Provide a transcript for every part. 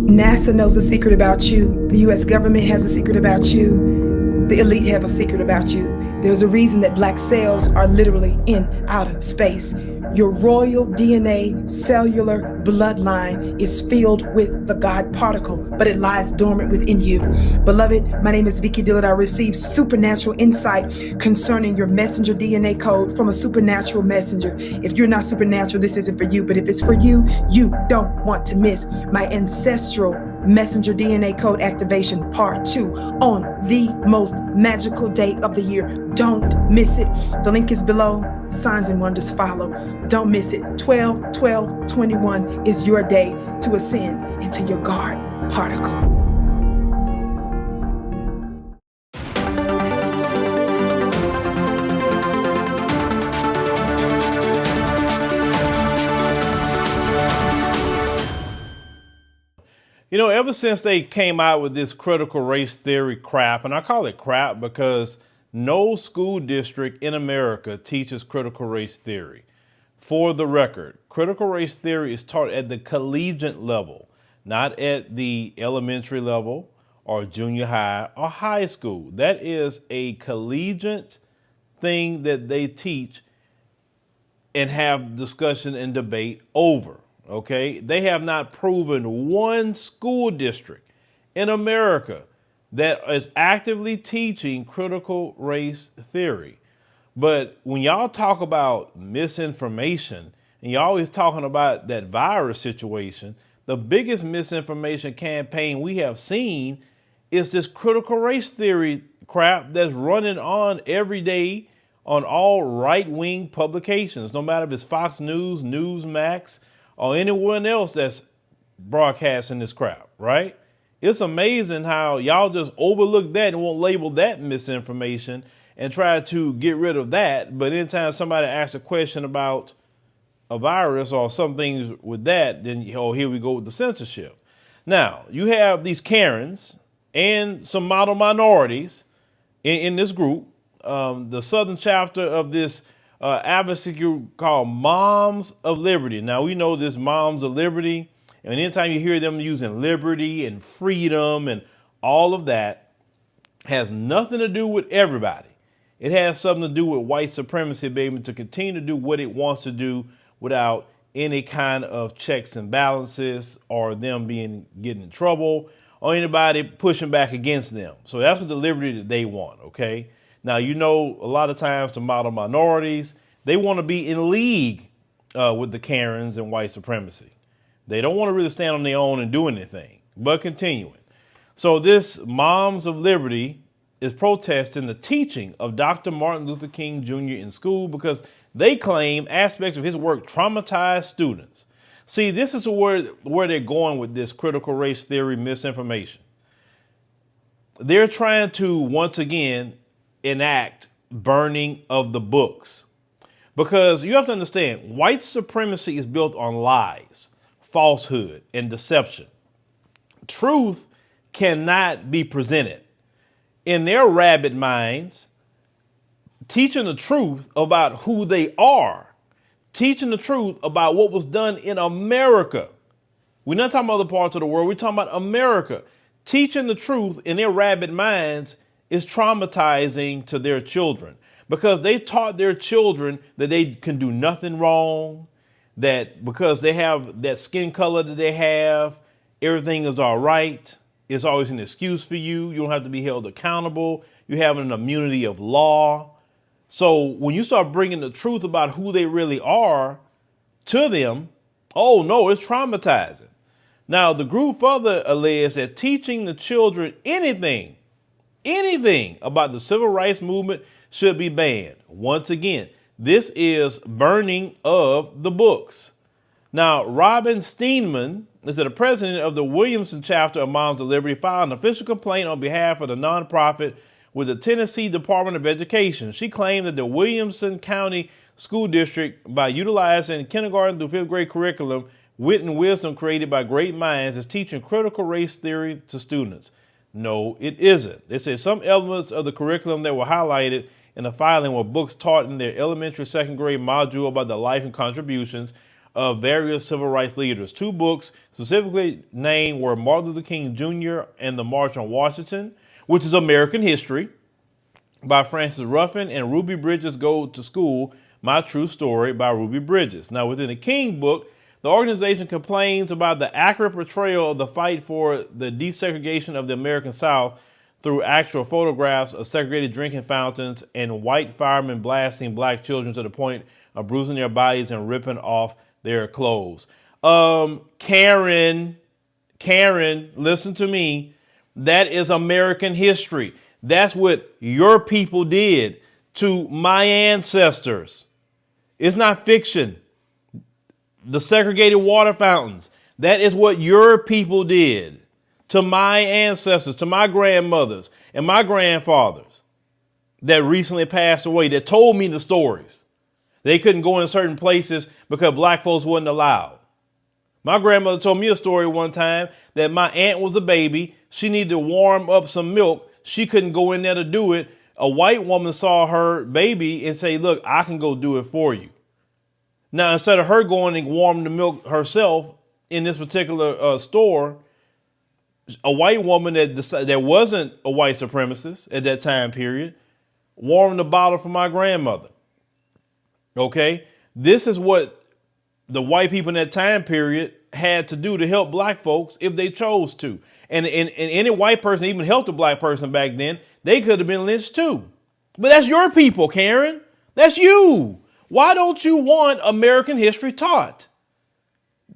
NASA knows a secret about you. The U.S. government has a secret about you. The elite have a secret about you. There's a reason that black cells are literally in outer space. Your royal DNA cellular bloodline is filled with the God particle, but it lies dormant within you. Beloved, my name is Vicky Dillard. I received supernatural insight concerning your messenger DNA code from a supernatural messenger. If you're not supernatural, this isn't for you, but if it's for you, you don't want to miss my ancestral messenger DNA code activation part 2 on the most magical date of the year. Don't miss it. The link is below. Signs and wonders follow. Don't miss it. 12/12/21 is your day to ascend into your God particle. You know, ever since they came out with this critical race theory crap, and I call it crap because no school district in America teaches critical race theory. For the record, critical race theory is taught at the collegiate level, not at the elementary level or junior high or high school. That is a collegiate thing that they teach and have discussion and debate over. Okay, they have not proven one school district in America that is actively teaching critical race theory. But when y'all talk about misinformation and you're always talking about that virus situation, the biggest misinformation campaign we have seen is this critical race theory crap that's running on every day on all right-wing publications, no matter if it's Fox News, Newsmax, or anyone else that's broadcasting this crap, right? It's amazing how y'all just overlook that and won't label that misinformation and try to get rid of that. But anytime somebody asks a question about a virus or some things with that, then, oh, here we go with the censorship. Now, you have these Karens and some model minorities in this group, the southern chapter of this advocacy group called Moms of Liberty. Now, we know this Moms of Liberty, and anytime you hear them using liberty and freedom and all of that, has nothing to do with everybody. It has something to do with white supremacy, baby, to continue to do what it wants to do without any kind of checks and balances or them getting in trouble or anybody pushing back against them. So that's what the liberty that they want, okay? Now, you know, a lot of times the model minorities, they want to be in league with the Karens and white supremacy. They don't want to really stand on their own and do anything, but continuing. So this Moms of Liberty is protesting the teaching of Dr. Martin Luther King Jr. in school because they claim aspects of his work traumatized students. See, this is where they're going with this critical race theory misinformation. They're trying to, once again, enact burning of the books. Because you have to understand, white supremacy is built on lies, falsehood, and deception. Truth cannot be presented. In their rabid minds, teaching the truth about who they are, teaching the truth about what was done in America. We're not talking about other parts of the world, we're talking about America. Teaching the truth in their rabid minds is traumatizing to their children because they taught their children that they can do nothing wrong, that because they have that skin color that they have, everything is all right. It's always an excuse for you. You don't have to be held accountable. You have an immunity of law. So when you start bringing the truth about who they really are to them, oh no, it's traumatizing. Now, the group further alleged that teaching the children anything about the civil rights movement should be banned. Once again, this is burning of the books. Now, Robin Steinman is the president of the Williamson chapter of Moms of Liberty, filed an official complaint on behalf of the nonprofit with the Tennessee Department of Education. She claimed that the Williamson County School District, by utilizing kindergarten through fifth grade curriculum, wit and wisdom created by great minds, is teaching critical race theory to students. No, it isn't. They said some elements of the curriculum that were highlighted in the filing were books taught in their elementary second grade module about the life and contributions of various civil rights leaders. 2 books specifically named were Martin Luther King Jr. and the March on Washington, which is American History, by Francis Ruffin, and Ruby Bridges Go to School, My True Story by Ruby Bridges. Now, within the King book, the organization complains about the accurate portrayal of the fight for the desegregation of the American South through actual photographs of segregated drinking fountains and white firemen blasting black children to the point of bruising their bodies and ripping off their clothes. Karen, listen to me. That is American history. That's what your people did to my ancestors. It's not fiction. The segregated water fountains, that is what your people did to my ancestors, to my grandmothers and my grandfathers that recently passed away, that told me the stories. They couldn't go in certain places because black folks wasn't allowed. My grandmother told me a story one time that my aunt was a baby. She needed to warm up some milk. She couldn't go in there to do it. A white woman saw her baby and say, look, I can go do it for you. Now, instead of her going and warming the milk herself in this particular store, a white woman that wasn't a white supremacist at that time period warmed the bottle for my grandmother. Okay, this is what the white people in that time period had to do to help black folks if they chose to. And any white person even helped a black person back then, they could have been lynched too. But that's your people, Karen. That's you. Why don't you want American history taught?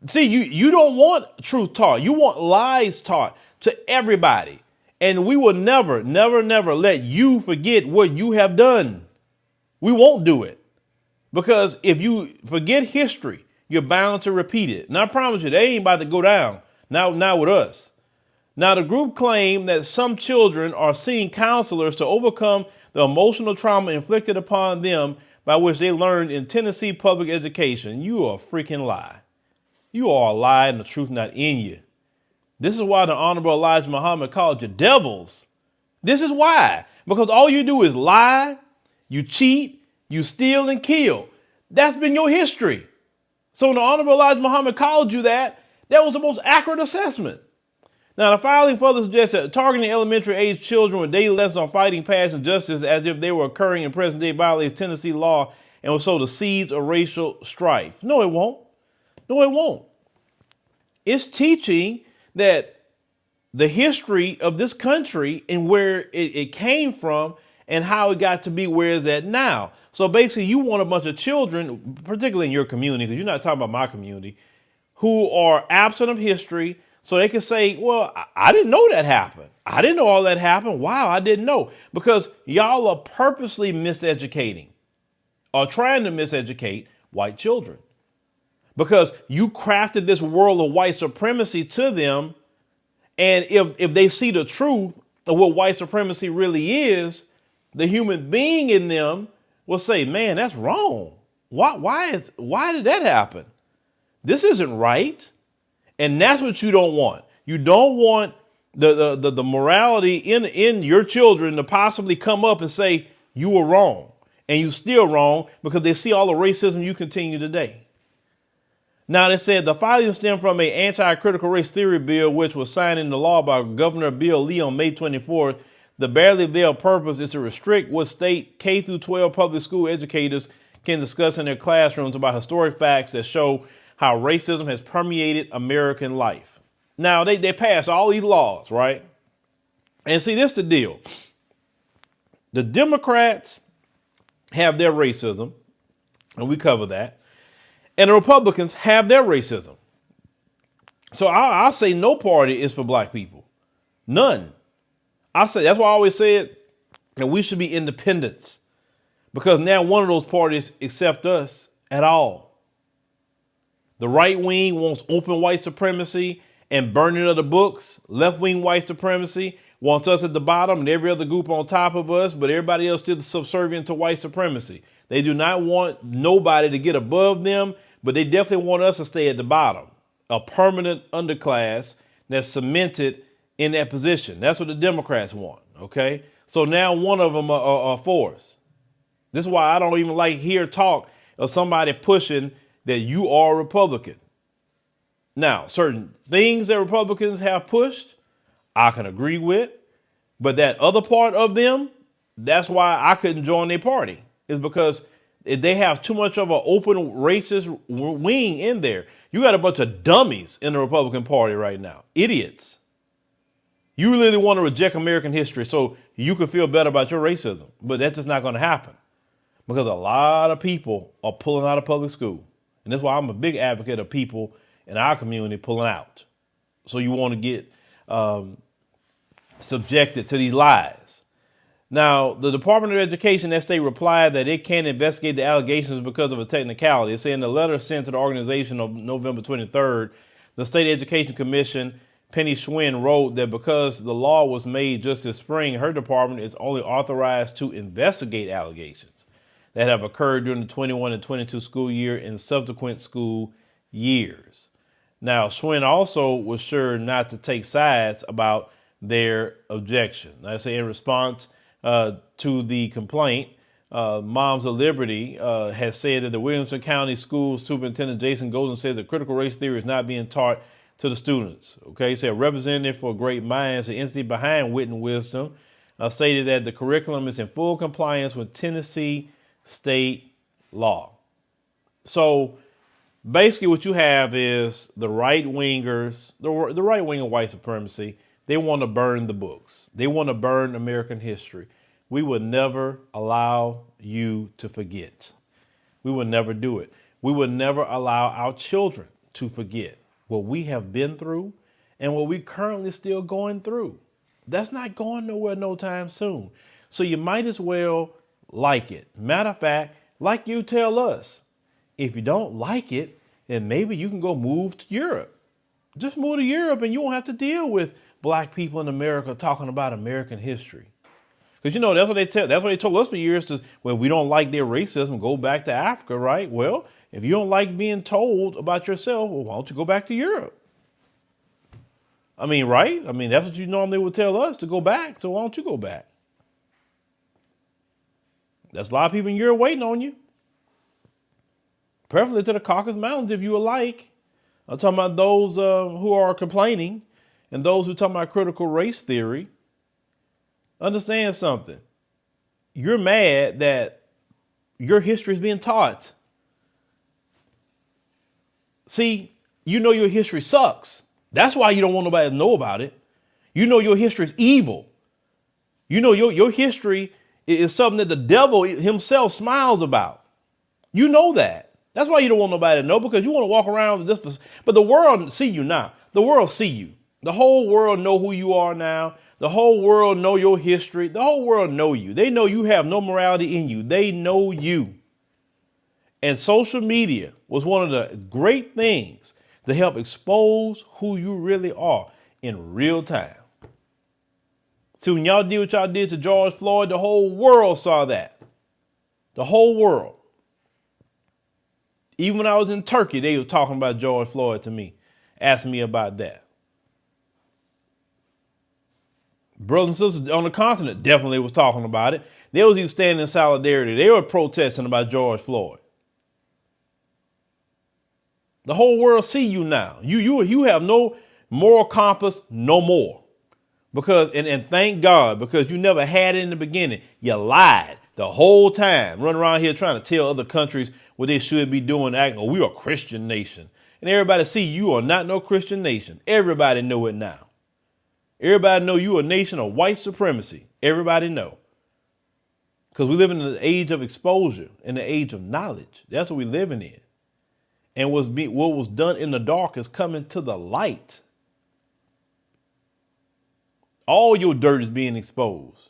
See, you don't want truth taught. You want lies taught to everybody. And we will never, never, never let you forget what you have done. We won't do it. Because if you forget history, you're bound to repeat it. And I promise you, they ain't about to go down. Not with us. Now, the group claimed that some children are seeing counselors to overcome the emotional trauma inflicted upon them by which they learned in Tennessee public education. You are a freaking lie. You are a lie and the truth not in you. This is why the Honorable Elijah Muhammad called you devils. This is why. Because all you do is lie, you cheat, you steal and kill. That's been your history. So when the Honorable Elijah Muhammad called you that was the most accurate assessment. Now, the filing further suggests that targeting elementary age children with daily lessons on fighting past injustice as if they were occurring in present day violates Tennessee law and will sow the seeds of racial strife. No, it won't. No, it won't. It's teaching that the history of this country and where it came from and how it got to be where it's at now. So basically, you want a bunch of children, particularly in your community, because you're not talking about my community, who are absent of history, so they can say, well, I didn't know that happened. I didn't know all that happened. Wow, I didn't know. Because y'all are purposely miseducating or trying to miseducate white children. Because you crafted this world of white supremacy to them. And if they see the truth of what white supremacy really is, the human being in them will say, man, that's wrong. Why did that happen? This isn't right. And that's what you don't want. You don't want the morality in your children to possibly come up and say you were wrong and you still wrong because they see all the racism you continue today. Now, they said the filing stemmed from an anti-critical race theory bill, which was signed into law by Governor Bill Lee on May 24th. The barely veiled purpose is to restrict what state K through 12 public school educators can discuss in their classrooms about historic facts that show how racism has permeated American life. Now, they passed all these laws, right? And see, this is the deal. The Democrats have their racism, and we cover that. And the Republicans have their racism. So I'll say no party is for black people. None. I say that's why I always said that we should be independents. Because now one of those parties accept us at all. The right wing wants open white supremacy and burning of the books. Left wing white supremacy wants us at the bottom and every other group on top of us, but everybody else still subservient to white supremacy. They do not want nobody to get above them, but they definitely want us to stay at the bottom. A permanent underclass that's cemented in that position. That's what the Democrats want. Okay. So now one of them are for us. This is why I don't even like hear talk of somebody pushing that you are a Republican. Now, certain things that Republicans have pushed, I can agree with, but that other part of them, that's why I couldn't join their party, is because they have too much of an open racist wing in there. You got a bunch of dummies in the Republican Party right now, idiots. You really want to reject American history so you can feel better about your racism, but that's just not going to happen because a lot of people are pulling out of public school. And that's why I'm a big advocate of people in our community pulling out. So you want to get subjected to these lies. Now, the Department of Education, that state, replied that it can't investigate the allegations because of a technicality. It's saying the letter sent to the organization on November 23rd, the State Education Commission, Penny Schwinn, wrote that because the law was made just this spring, her department is only authorized to investigate allegations that have occurred during the 21 and 22 school year and subsequent school years. Now, Schwinn also was sure not to take sides about their objection. I say in response to the complaint, Moms of Liberty has said that the Williamson County School Superintendent Jason Golden said that critical race theory is not being taught to the students. Okay, he said a representative for Great Minds, the entity behind Wit and Wisdom, stated that the curriculum is in full compliance with Tennessee state law. So basically what you have is the right wingers, the right wing of white supremacy. They want to burn the books. They want to burn American history. We will never allow you to forget. We will never do it. We will never allow our children to forget what we have been through and what we currently still going through. That's not going nowhere no time soon. So you might as well like it. Matter of fact, like you tell us, if you don't like it, then maybe you can go move to Europe. Just move to Europe and you won't have to deal with black people in America talking about American history. Because, you know, that's what they told us for years, to when we don't like their racism, go back to Africa, right? Well, if you don't like being told about yourself, well, why don't you go back to Europe? I mean, right? I mean, that's what you normally would tell us, to go back. So why don't you go back? There's a lot of people in Europe waiting on you. Preferably to the Caucasus Mountains, if you would like. I'm talking about those who are complaining and those who talk about critical race theory. Understand something. You're mad that your history is being taught. See, you know your history sucks. That's why you don't want nobody to know about it. You know your history is evil. You know your history is something that the devil himself smiles about. You know that. That's why you don't want nobody to know, because you want to walk around with this. But the world see you now. The world see you. The whole world know who you are now. The whole world know your history. The whole world know you. They know you have no morality in you. They know you. And social media was one of the great things to help expose who you really are in real time. See, when y'all did what y'all did to George Floyd, the whole world saw that. The whole world. Even when I was in Turkey, they were talking about George Floyd to me, asking me about that. Brothers and sisters on the continent definitely was talking about it. They was even standing in solidarity. They were protesting about George Floyd. The whole world see you now. You have no moral compass no more. Because and thank God, because you never had it in the beginning. You lied the whole time, running around here trying to tell other countries what they should be doing, acting, oh, we're a Christian nation. And everybody see you are not no Christian nation. Everybody know it now. Everybody know you a nation of white supremacy. Everybody know. Because we live in the age of exposure, in the age of knowledge. That's what we're living in. And what was done in the dark is coming to the light. All your dirt is being exposed.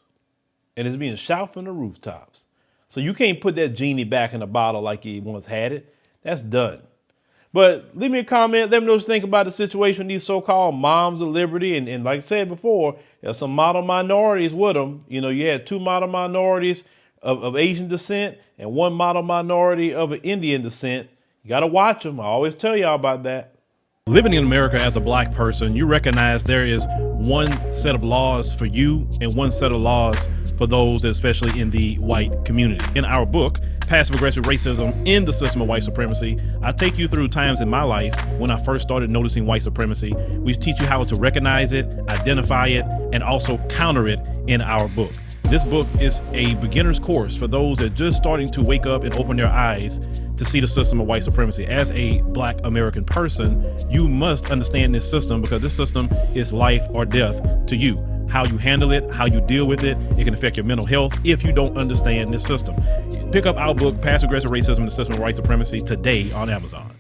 And it's being shouted from the rooftops. So you can't put that genie back in the bottle like you once had it. That's done. But leave me a comment. Let me know what you think about the situation with these so-called moms of liberty. And like I said before, there's some model minorities with them. You know, you had two model minorities of Asian descent and one model minority of Indian descent. You got to watch them. I always tell y'all about that. Living in America as a black person, you recognize there is one set of laws for you and one set of laws for those, especially in the white community. In our book, Passive Aggressive Racism in the System of White Supremacy, I take you through times in my life when I first started noticing white supremacy. We teach you how to recognize it, identify it, and also counter it in our book. This book is a beginner's course for those that are just starting to wake up and open their eyes to see the system of white supremacy. As a Black American person, you must understand this system because this system is life or death to you. How you handle it, how you deal with it, it can affect your mental health if you don't understand this system. Pick up our book, Passive Aggressive Racism and the System of White Supremacy, today on Amazon.